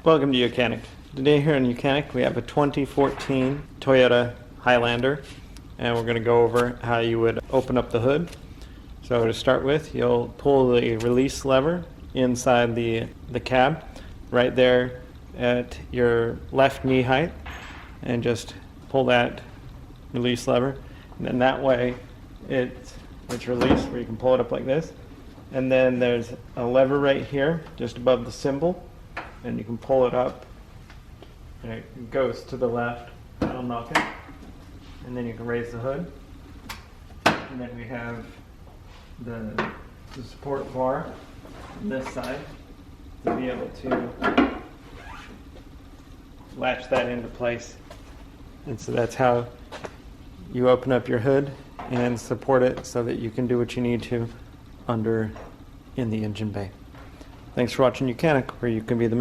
Welcome to YOUCANIC. Today here in YOUCANIC we have a 2014 Toyota Highlander, and we're going to go over how you would open up the hood. So to start with, you'll pull the release lever inside the cab right there at your left knee height, and just pull that release lever, and then that way it's released where you can pull it up like this. And then there's a lever right here just above the cymbal, and you can pull it up and it goes to the left. I'll knock it, and then you can raise the hood, and then we have the support bar on this side to be able to latch that into place. And so that's how you open up your hood and support it so that you can do what you need to in the engine bay. Thanks for watching YOUCANIC, where you can be the